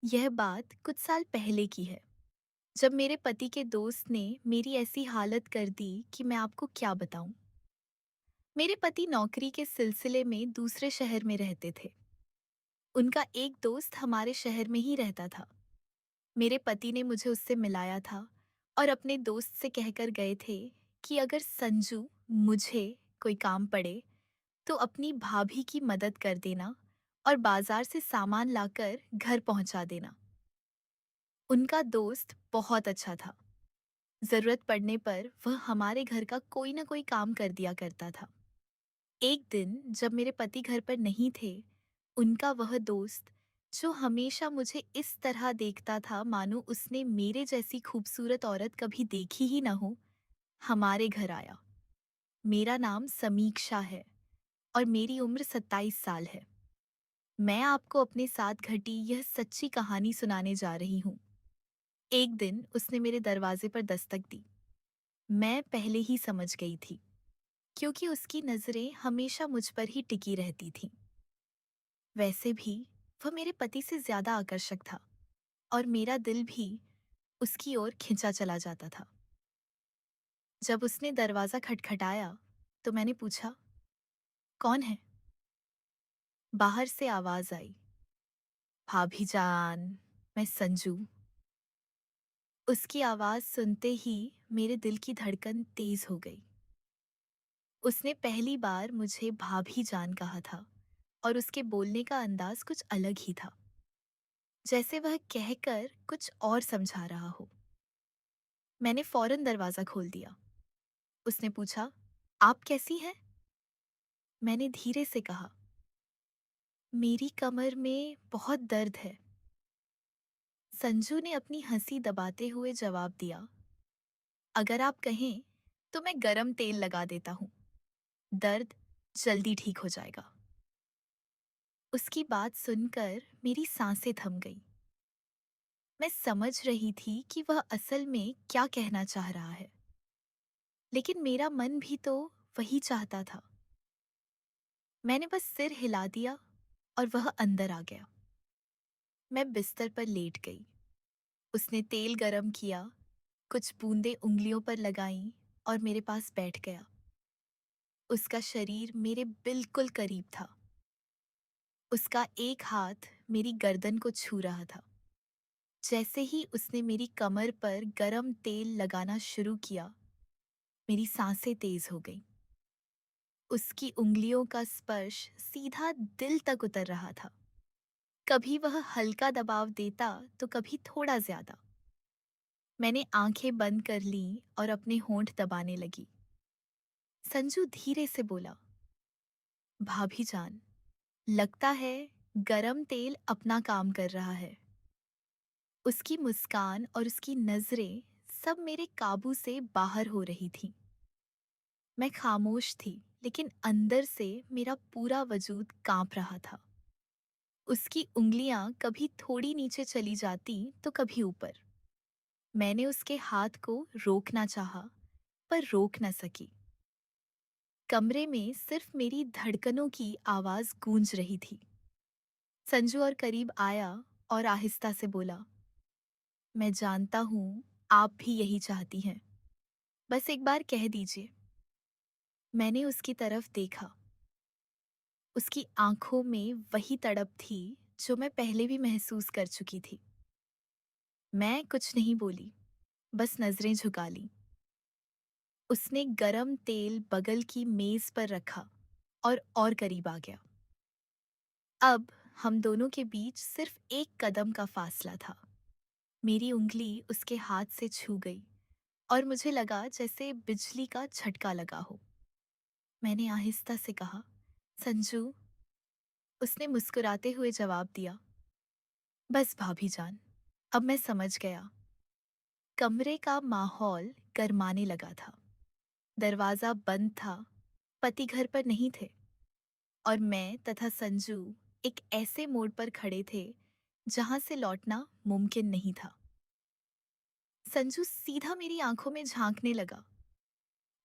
यह बात कुछ साल पहले की है, जब मेरे पति के दोस्त ने मेरी ऐसी हालत कर दी कि मैं आपको क्या बताऊं। मेरे पति नौकरी के सिलसिले में दूसरे शहर में रहते थे। उनका एक दोस्त हमारे शहर में ही रहता था। मेरे पति ने मुझे उससे मिलाया था और अपने दोस्त से कहकर गए थे कि अगर संजू मुझे कोई काम पड़े तो अपनी भाभी की मदद कर देना और बाजार से सामान लाकर घर पहुंचा देना। उनका दोस्त बहुत अच्छा था। जरूरत पड़ने पर वह हमारे घर का कोई ना कोई काम कर दिया करता था। एक दिन जब मेरे पति घर पर नहीं थे, उनका वह दोस्त, जो हमेशा मुझे इस तरह देखता था मानो उसने मेरे जैसी खूबसूरत औरत कभी देखी ही न हो, हमारे घर आया। मेरा नाम समीक्षा है और मेरी उम्र 27 साल है। मैं आपको अपने साथ घटी यह सच्ची कहानी सुनाने जा रही हूँ। एक दिन उसने मेरे दरवाजे पर दस्तक दी। मैं पहले ही समझ गई थी, क्योंकि उसकी नजरें हमेशा मुझ पर ही टिकी रहती थीं। वैसे भी वह मेरे पति से ज्यादा आकर्षक था और मेरा दिल भी उसकी ओर खिंचा चला जाता था। जब उसने दरवाजा खटखटाया तो मैंने पूछा, कौन है? बाहर से आवाज आई, भाभी जान, मैं संजू। उसकी आवाज सुनते ही मेरे दिल की धड़कन तेज हो गई। उसने पहली बार मुझे भाभी जान कहा था और उसके बोलने का अंदाज कुछ अलग ही था, जैसे वह कहकर कुछ और समझा रहा हो। मैंने फौरन दरवाजा खोल दिया। उसने पूछा, आप कैसी हैं? मैंने धीरे से कहा, मेरी कमर में बहुत दर्द है। संजू ने अपनी हंसी दबाते हुए जवाब दिया, अगर आप कहें तो मैं गरम तेल लगा देता हूँ, दर्द जल्दी ठीक हो जाएगा। उसकी बात सुनकर मेरी सांसें थम गई। मैं समझ रही थी कि वह असल में क्या कहना चाह रहा है, लेकिन मेरा मन भी तो वही चाहता था। मैंने बस सिर हिला दिया और वह अंदर आ गया। मैं बिस्तर पर लेट गई। उसने तेल गरम किया, कुछ बूंदें उंगलियों पर लगाईं और मेरे पास बैठ गया। उसका शरीर मेरे बिल्कुल करीब था। उसका एक हाथ मेरी गर्दन को छू रहा था। जैसे ही उसने मेरी कमर पर गरम तेल लगाना शुरू किया, मेरी सांसें तेज हो गईं। उसकी उंगलियों का स्पर्श सीधा दिल तक उतर रहा था। कभी वह हल्का दबाव देता तो कभी थोड़ा ज्यादा। मैंने आंखें बंद कर लीं और अपने होंठ दबाने लगी। संजू धीरे से बोला, भाभी जान, लगता है गरम तेल अपना काम कर रहा है। उसकी मुस्कान और उसकी नजरें सब मेरे काबू से बाहर हो रही थीं। मैं खामोश थी, लेकिन अंदर से मेरा पूरा वजूद कांप रहा था। उसकी उंगलियां कभी थोड़ी नीचे चली जाती तो कभी ऊपर। मैंने उसके हाथ को रोकना चाहा, पर रोक न सकी। कमरे में सिर्फ मेरी धड़कनों की आवाज गूंज रही थी। संजू और करीब आया और आहिस्ता से बोला, मैं जानता हूं आप भी यही चाहती हैं, बस एक बार कह दीजिए। मैंने उसकी तरफ देखा। उसकी आंखों में वही तड़प थी जो मैं पहले भी महसूस कर चुकी थी। मैं कुछ नहीं बोली, बस नजरें झुका ली। उसने गरम तेल बगल की मेज पर रखा और करीब आ गया। अब हम दोनों के बीच सिर्फ एक कदम का फासला था। मेरी उंगली उसके हाथ से छू गई और मुझे लगा जैसे बिजली का झटका लगा हो। मैंने आहिस्ता से कहा, संजू। उसने मुस्कुराते हुए जवाब दिया, बस भाभी जान, अब मैं समझ गया। कमरे का माहौल गरमाने लगा था। दरवाजा बंद था, पति घर पर नहीं थे और मैं तथा संजू एक ऐसे मोड़ पर खड़े थे जहां से लौटना मुमकिन नहीं था। संजू सीधा मेरी आंखों में झांकने लगा।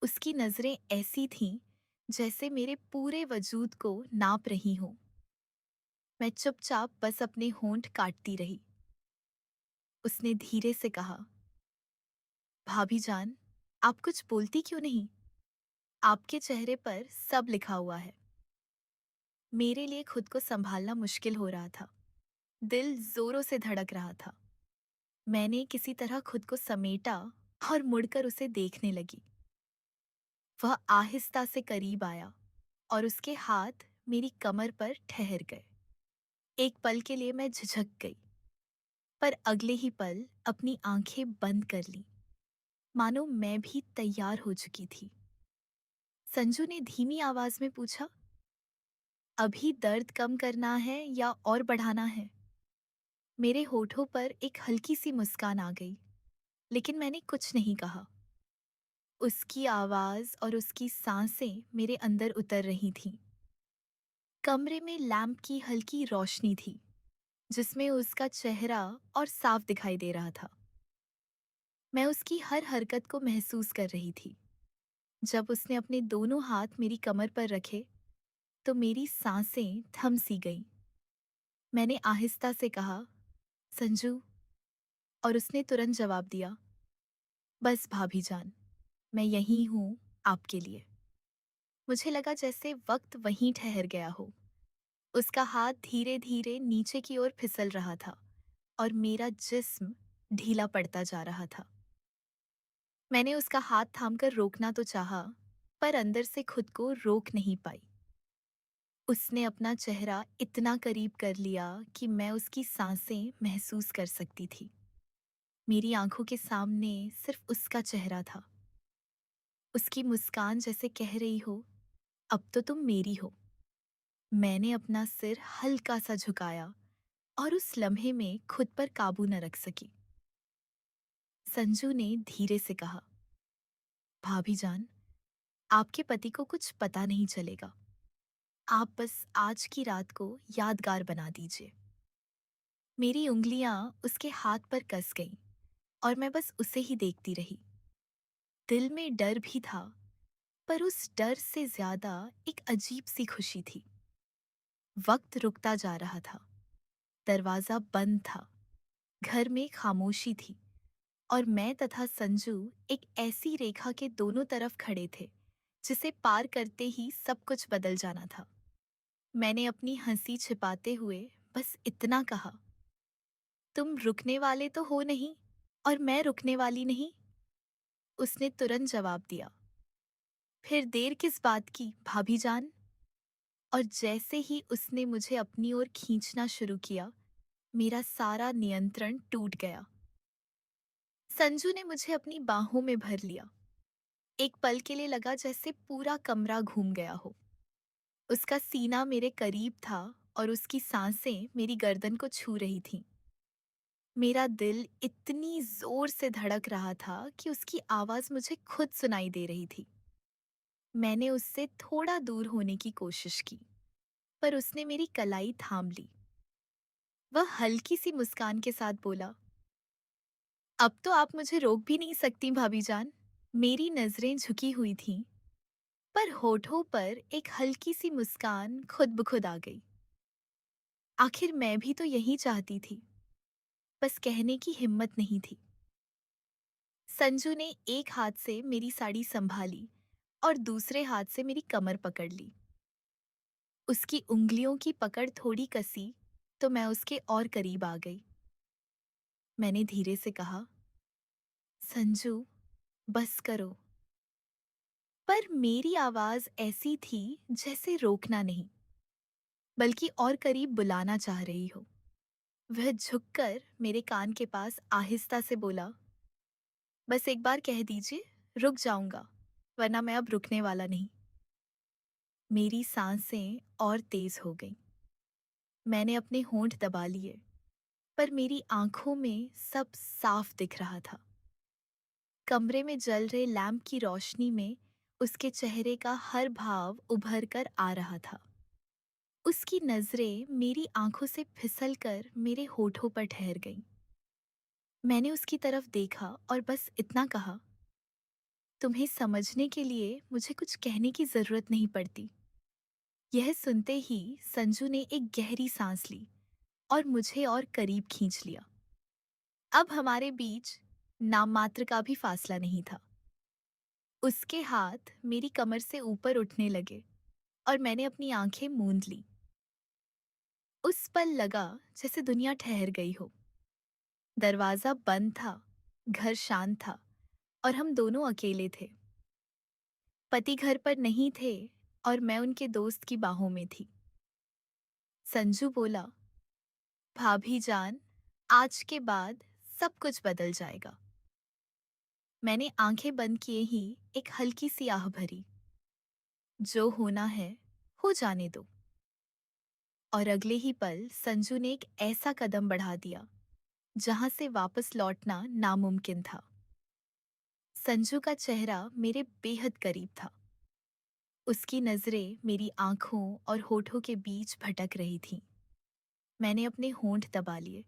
उसकी नजरें ऐसी थीं जैसे मेरे पूरे वजूद को नाप रही हों। मैं चुपचाप बस अपने होंठ काटती रही। उसने धीरे से कहा, भाभी जान, आप कुछ बोलती क्यों नहीं? आपके चेहरे पर सब लिखा हुआ है। मेरे लिए खुद को संभालना मुश्किल हो रहा था। दिल जोरों से धड़क रहा था। मैंने किसी तरह खुद को समेटा और मुड़कर उसे देखने लगी। वह आहिस्ता से करीब आया और उसके हाथ मेरी कमर पर ठहर गए। एक पल के लिए मैं झिझक गई, पर अगले ही पल अपनी आंखें बंद कर ली, मानो मैं भी तैयार हो चुकी थी। संजू ने धीमी आवाज में पूछा, अभी दर्द कम करना है या और बढ़ाना है? मेरे होठों पर एक हल्की सी मुस्कान आ गई, लेकिन मैंने कुछ नहीं कहा। उसकी आवाज और उसकी सांसें मेरे अंदर उतर रही थीं। कमरे में लैंप की हल्की रोशनी थी, जिसमें उसका चेहरा और साफ दिखाई दे रहा था। मैं उसकी हर हरकत को महसूस कर रही थी। जब उसने अपने दोनों हाथ मेरी कमर पर रखे, तो मेरी सांसें थम सी गईं। मैंने आहिस्ता से कहा, संजू, और उसने तुरंत जवाब दिया, बस भाभी जान, मैं यहीं हूं आपके लिए। मुझे लगा जैसे वक्त वहीं ठहर गया हो। उसका हाथ धीरे धीरे नीचे की ओर फिसल रहा था और मेरा जिस्म ढीला पड़ता जा रहा था। मैंने उसका हाथ थामकर रोकना तो चाहा, पर अंदर से खुद को रोक नहीं पाई। उसने अपना चेहरा इतना करीब कर लिया कि मैं उसकी सांसें महसूस कर सकती थी। मेरी आंखों के सामने सिर्फ उसका चेहरा था। उसकी मुस्कान जैसे कह रही हो, अब तो तुम मेरी हो। मैंने अपना सिर हल्का सा झुकाया और उस लम्हे में खुद पर काबू न रख सकी। संजू ने धीरे से कहा, भाभी जान, आपके पति को कुछ पता नहीं चलेगा। आप बस आज की रात को यादगार बना दीजिए। मेरी उंगलियां उसके हाथ पर कस गईं और मैं बस उसे ही देखती रही। दिल में डर भी था, पर उस डर से ज्यादा एक अजीब सी खुशी थी। वक्त रुकता जा रहा था। दरवाजा बंद था। घर में खामोशी थी और मैं तथा संजू एक ऐसी रेखा के दोनों तरफ खड़े थे, जिसे पार करते ही सब कुछ बदल जाना था। मैंने अपनी हंसी छिपाते हुए बस इतना कहा, तुम रुकने वाले तो हो नहीं, और मैं रुकने वाली नहीं। उसने तुरंत जवाब दिया, फिर देर किस बात की भाभी जान? और जैसे ही उसने मुझे अपनी ओर खींचना शुरू किया, मेरा सारा नियंत्रण टूट गया। संजू ने मुझे अपनी बाहों में भर लिया। एक पल के लिए लगा जैसे पूरा कमरा घूम गया हो। उसका सीना मेरे करीब था और उसकी सांसें मेरी गर्दन को छू रही थीं। मेरा दिल इतनी जोर से धड़क रहा था कि उसकी आवाज मुझे खुद सुनाई दे रही थी। मैंने उससे थोड़ा दूर होने की कोशिश की, पर उसने मेरी कलाई थाम ली। वह हल्की सी मुस्कान के साथ बोला, अब तो आप मुझे रोक भी नहीं सकती भाभी जान। मेरी नजरें झुकी हुई थीं, पर होठों पर एक हल्की सी मुस्कान खुद ब खुद आ गई। आखिर मैं भी तो यही चाहती थी, बस कहने की हिम्मत नहीं थी। संजू ने एक हाथ से मेरी साड़ी संभाली और दूसरे हाथ से मेरी कमर पकड़ ली। उसकी उंगलियों की पकड़ थोड़ी कसी, तो मैं उसके और करीब आ गई। मैंने धीरे से कहा, संजू, बस करो। पर मेरी आवाज ऐसी थी जैसे रोकना नहीं, बल्कि और करीब बुलाना चाह रही हो। वह झुककर मेरे कान के पास आहिस्ता से बोला, बस एक बार कह दीजिए, रुक जाऊंगा, वरना मैं अब रुकने वाला नहीं। मेरी सांसें और तेज हो गईं। मैंने अपने होंठ दबा लिए, पर मेरी आंखों में सब साफ दिख रहा था। कमरे में जल रहे लैंप की रोशनी में उसके चेहरे का हर भाव उभर कर आ रहा था। उसकी नजरें मेरी आंखों से फिसलकर मेरे होठों पर ठहर गईं। मैंने उसकी तरफ देखा और बस इतना कहा, तुम्हें समझने के लिए मुझे कुछ कहने की जरूरत नहीं पड़ती। यह सुनते ही संजू ने एक गहरी सांस ली और मुझे और करीब खींच लिया। अब हमारे बीच नाम मात्र का भी फासला नहीं था। उसके हाथ मेरी कमर से ऊपर उठने लगे और मैंने अपनी आंखें मूंद ली। उस पल लगा जैसे दुनिया ठहर गई हो। दरवाजा बंद था, घर शांत था और हम दोनों अकेले थे। पति घर पर नहीं थे और मैं उनके दोस्त की बाहों में थी। संजू बोला, भाभी जान, आज के बाद सब कुछ बदल जाएगा। मैंने आंखें बंद किए ही एक हल्की सी आह भरी। जो होना है हो जाने दो। और अगले ही पल संजू ने एक ऐसा कदम बढ़ा दिया जहां से वापस लौटना नामुमकिन था। संजू का चेहरा मेरे बेहद करीब था। उसकी नजरें मेरी आंखों और होठों के बीच भटक रही थीं। मैंने अपने होंठ दबा लिए।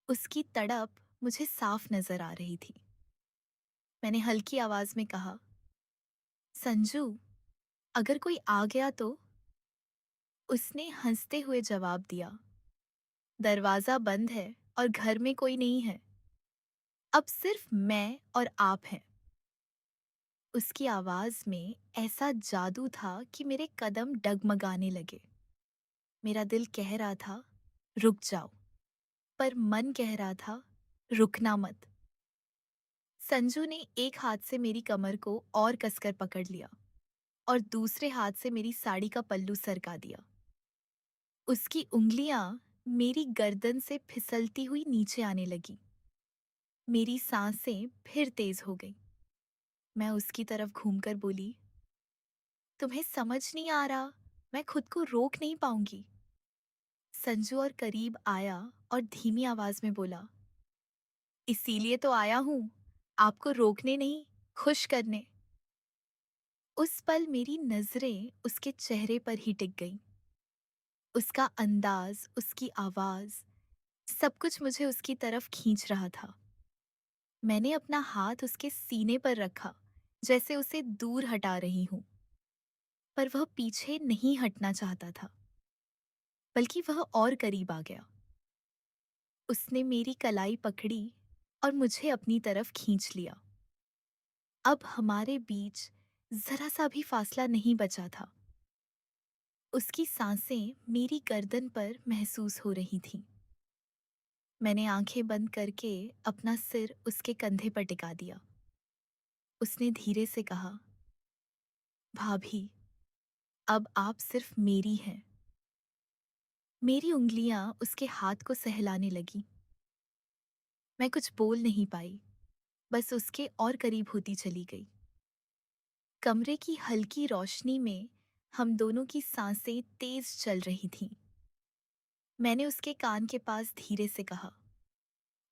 उसकी तड़प मुझे साफ नजर आ रही थी। मैंने हल्की आवाज में कहा, संजू, अगर कोई आ गया तो? उसने हंसते हुए जवाब दिया, दरवाजा बंद है और घर में कोई नहीं है। अब सिर्फ मैं और आप हैं। उसकी आवाज में ऐसा जादू था कि मेरे कदम डगमगाने लगे। मेरा दिल कह रहा था, रुक जाओ, पर मन कह रहा था, रुकना मत। संजू ने एक हाथ से मेरी कमर को और कसकर पकड़ लिया और दूसरे हाथ से मेरी साड़ी का पल्लू सरका दिया। उसकी उंगलियां मेरी गर्दन से फिसलती हुई नीचे आने लगी। मेरी सांसें फिर तेज हो गईं। मैं उसकी तरफ घूमकर बोली, तुम्हें समझ नहीं आ रहा, मैं खुद को रोक नहीं पाऊंगी। संजू और करीब आया और धीमी आवाज में बोला, इसीलिए तो आया हूं, आपको रोकने नहीं, खुश करने। उस पल मेरी नजरें उसके चेहरे पर ही टिक गईं। उसका अंदाज, उसकी आवाज, सब कुछ मुझे उसकी तरफ खींच रहा था। मैंने अपना हाथ उसके सीने पर रखा, जैसे उसे दूर हटा रही हूं, पर वह पीछे नहीं हटना चाहता था, बल्कि वह और करीब आ गया। उसने मेरी कलाई पकड़ी और मुझे अपनी तरफ खींच लिया। अब हमारे बीच जरा सा भी फासला नहीं बचा था। उसकी सांसें मेरी गर्दन पर महसूस हो रही थीं। मैंने आंखें बंद करके अपना सिर उसके कंधे पर टिका दिया। उसने धीरे से कहा, भाभी, अब आप सिर्फ मेरी हैं। मेरी उंगलियां उसके हाथ को सहलाने लगी। मैं कुछ बोल नहीं पाई, बस उसके और करीब होती चली गई। कमरे की हल्की रोशनी में हम दोनों की सांसें तेज चल रही थीं। मैंने उसके कान के पास धीरे से कहा,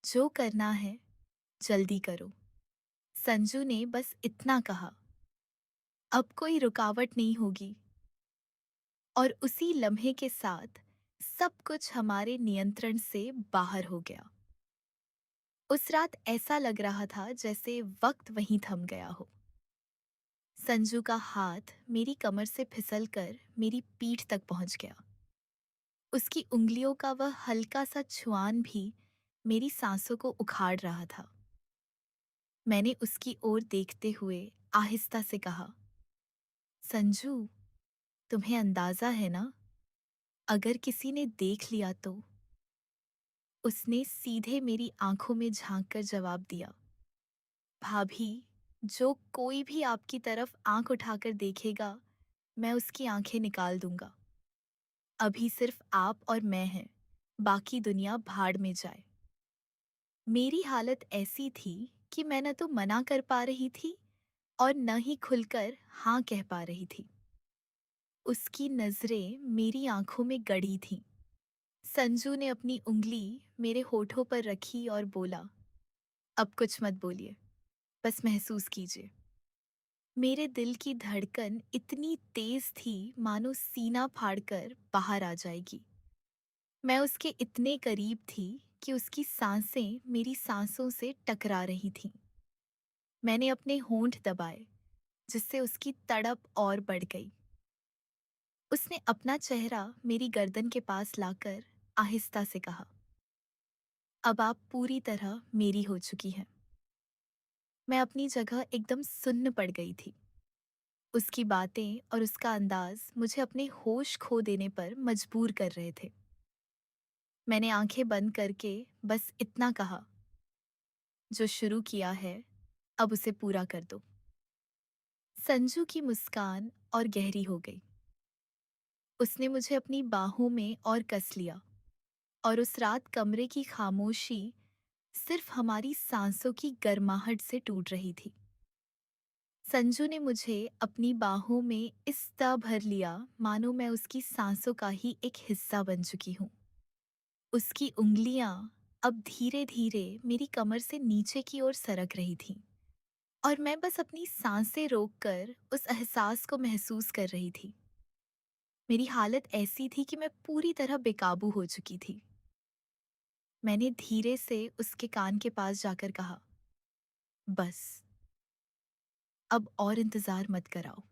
जो करना है जल्दी करो। संजू ने बस इतना कहा, अब कोई रुकावट नहीं होगी। और उसी लम्हे के साथ सब कुछ हमारे नियंत्रण से बाहर हो गया। उस रात ऐसा लग रहा था जैसे वक्त वहीं थम गया हो। संजू का हाथ मेरी कमर से फिसलकर मेरी पीठ तक पहुंच गया। उसकी उंगलियों का वह हल्का सा छुआन भी मेरी सांसों को उखाड़ रहा था। मैंने उसकी ओर देखते हुए आहिस्ता से कहा, संजू, तुम्हें अंदाजा है ना, अगर किसी ने देख लिया तो? उसने सीधे मेरी आंखों में झांककर जवाब दिया, भाभी, जो कोई भी आपकी तरफ आंख उठाकर देखेगा, मैं उसकी आंखें निकाल दूंगा। अभी सिर्फ आप और मैं हैं, बाकी दुनिया भाड़ में जाए। मेरी हालत ऐसी थी कि मैं न तो मना कर पा रही थी और न ही खुलकर हाँ कह पा रही थी। उसकी नजरें मेरी आंखों में गड़ी थीं। संजू ने अपनी उंगली मेरे होठों पर रखी और बोला, अब कुछ मत बोलिए, बस महसूस कीजिए। मेरे दिल की धड़कन इतनी तेज थी मानो सीना फाड़कर बाहर आ जाएगी। मैं उसके इतने करीब थी कि उसकी सांसें मेरी सांसों से टकरा रही थीं। मैंने अपने होंठ दबाए, जिससे उसकी तड़प और बढ़ गई। उसने अपना चेहरा मेरी गर्दन के पास लाकर आहिस्ता से कहा, अब आप पूरी तरह मेरी हो चुकी हैं। मैं अपनी जगह एकदम सुन्न पड़ गई थी। उसकी बातें और उसका अंदाज मुझे अपने होश खो देने पर मजबूर कर रहे थे। मैंने आंखें बंद करके बस इतना कहा, जो शुरू किया है अब उसे पूरा कर दो। संजू की मुस्कान और गहरी हो गई। उसने मुझे अपनी बाहों में और कस लिया और उस रात कमरे की खामोशी सिर्फ हमारी सांसों की गर्माहट से टूट रही थी। संजू ने मुझे अपनी बाहों में इस तरह भर लिया मानो मैं उसकी सांसों का ही एक हिस्सा बन चुकी हूँ। उसकी उंगलियां अब धीरे धीरे मेरी कमर से नीचे की ओर सरक रही थीं और मैं बस अपनी सांसें रोककर उस एहसास को महसूस कर रही थी। मेरी हालत ऐसी थी कि मैं पूरी तरह बेकाबू हो चुकी थी। मैंने धीरे से उसके कान के पास जाकर कहा, बस अब और इंतजार मत कराओ।